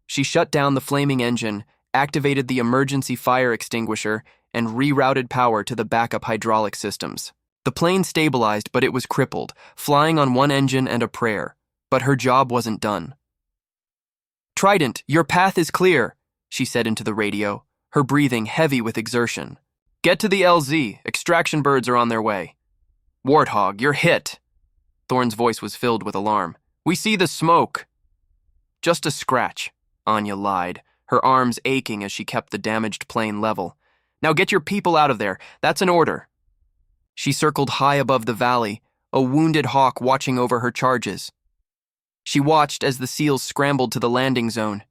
Speaker 1: She shut down the flaming engine, activated the emergency fire extinguisher, and rerouted power to the backup hydraulic systems. The plane stabilized, but it was crippled, flying on one engine and a prayer. But her job wasn't done. "Trident, your path is clear," she said into the radio, her breathing heavy with exertion. "Get to the LZ. Extraction birds are on their way." "Warthog, you're hit." Thorne's voice was filled with alarm. "We see the smoke." "Just a scratch," Anya lied, her arms aching as she kept the damaged plane level. "Now get your people out of there. That's an order." She circled high above the valley, a wounded hawk watching over her charges. She watched as the SEALs scrambled to the landing zone.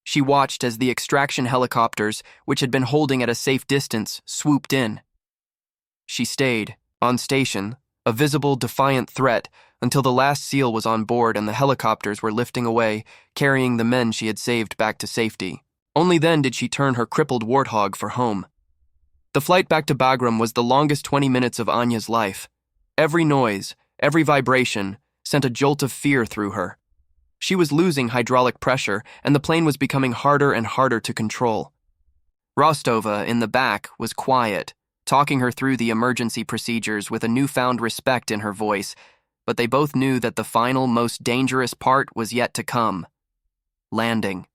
Speaker 1: She watched as the extraction helicopters, which had been holding at a safe distance, swooped in. She stayed, on station, a visible, defiant threat, until the last SEAL was on board and the helicopters were lifting away, carrying the men she had saved back to safety. Only then did she turn her crippled Warthog for home. The flight back to Bagram was the longest 20 minutes of Anya's life. Every noise, every vibration, sent a jolt of fear through her. She was losing hydraulic pressure, and the plane was becoming harder and harder to control. Rostova, in the back, was quiet, talking her through the emergency procedures with a newfound respect in her voice, but they both knew that the final, most dangerous part was yet to come. Landing.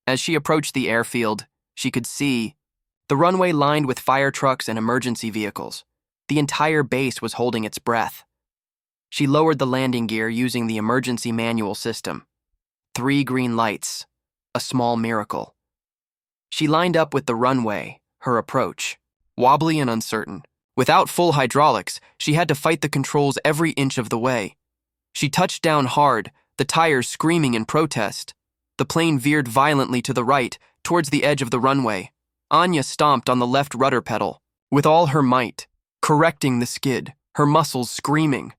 Speaker 1: As she approached the airfield, she could see the runway lined with fire trucks and emergency vehicles. The entire base was holding its breath. She lowered the landing gear using the emergency manual system. 3 green lights, a small miracle. She lined up with the runway, her approach, wobbly and uncertain. Without full hydraulics, she had to fight the controls every inch of the way. She touched down hard, the tires screaming in protest. The plane veered violently to the right, towards the edge of the runway. Anya stomped on the left rudder pedal, with all her might, correcting the skid. her muscles screaming.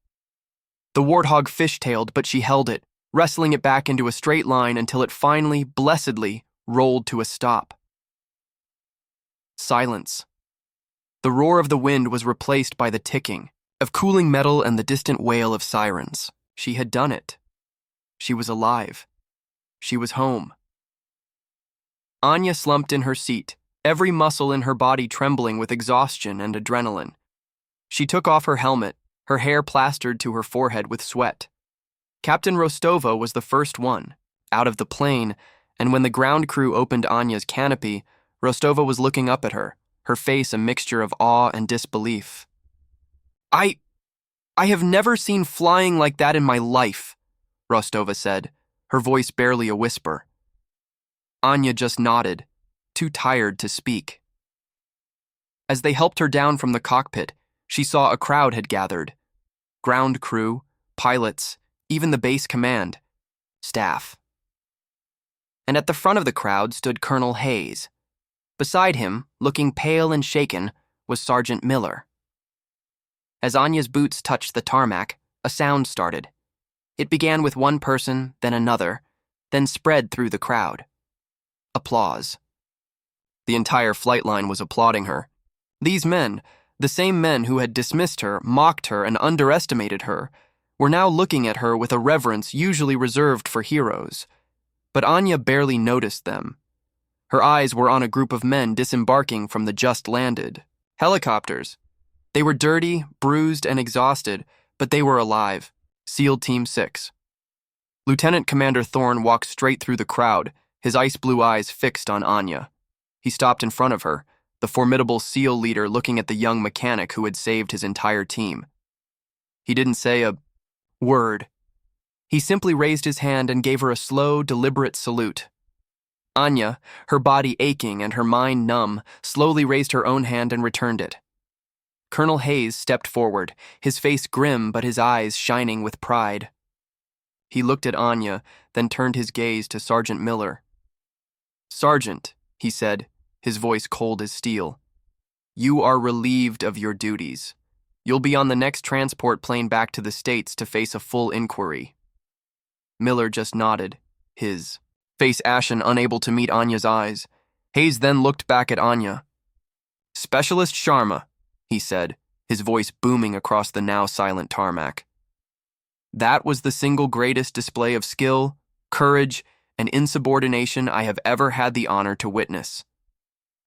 Speaker 1: The warthog fishtailed, but she held it, wrestling it back into a straight line until it finally, blessedly, rolled to a stop. Silence. The roar of the wind was replaced by the ticking of cooling metal and the distant wail of sirens. She had done it. She was alive. She was home. Anya slumped in her seat, every muscle in her body trembling with exhaustion and adrenaline. She took off her helmet, her hair plastered to her forehead with sweat. Captain Rostova was the first one, out of the plane, and when the ground crew opened Anya's canopy, Rostova was looking up at her, her face a mixture of awe and disbelief. I have never seen flying like that in my life, Rostova said, her voice barely a whisper. Anya just nodded, too tired to speak. As they helped her down from the cockpit, she saw a crowd had gathered. Ground crew, pilots, even the base command, staff. And at the front of the crowd stood Colonel Hayes. Beside him, looking pale and shaken, was Sergeant Miller. As Anya's boots touched the tarmac, a sound started. It began with one person, then another, then spread through the crowd. Applause. The entire flight line was applauding her. These men, the same men who had dismissed her, mocked her, and underestimated her, were now looking at her with a reverence usually reserved for heroes. But Anya barely noticed them. Her eyes were on a group of men disembarking from the just-landed helicopters. They were dirty, bruised, and exhausted, but they were alive. SEAL Team 6. Lieutenant Commander Thorne walked straight through the crowd, his ice-blue eyes fixed on Anya. He stopped in front of her, the formidable SEAL leader looking at the young mechanic who had saved his entire team. He didn't say a word. He simply raised his hand and gave her a slow, deliberate salute. Anya, her body aching and her mind numb, slowly raised her own hand and returned it. Colonel Hayes stepped forward, his face grim but his eyes shining with pride. He looked at Anya, then turned his gaze to Sergeant Miller. "Sergeant," he said, his voice cold as steel, "you are relieved of your duties. You'll be on the next transport plane back to the States to face a full inquiry." Miller just nodded, his face ashen, unable to meet Anya's eyes. Hayes then looked back at Anya. "Specialist Sharma," he said, his voice booming across the now silent tarmac. "That was the single greatest display of skill, courage, and insubordination I have ever had the honor to witness.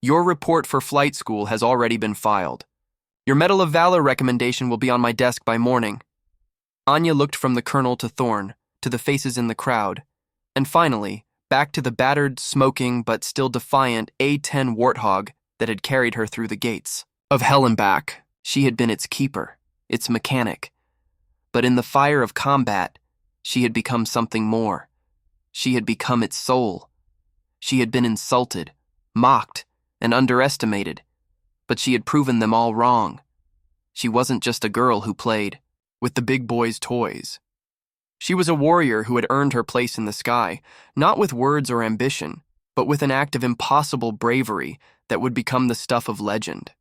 Speaker 1: Your report for flight school has already been filed. Your Medal of Valor recommendation will be on my desk by morning." Anya looked from the colonel to Thorne, to the faces in the crowd, and finally, back to the battered, smoking, but still defiant A-10 Warthog that had carried her through the gates of hell and back. She had been its keeper, its mechanic. But in the fire of combat, she had become something more. She had become its soul. She had been insulted, mocked, and underestimated, but she had proven them all wrong. She wasn't just a girl who played with the big boys' toys. She was a warrior who had earned her place in the sky, not with words or ambition, but with an act of impossible bravery that would become the stuff of legend.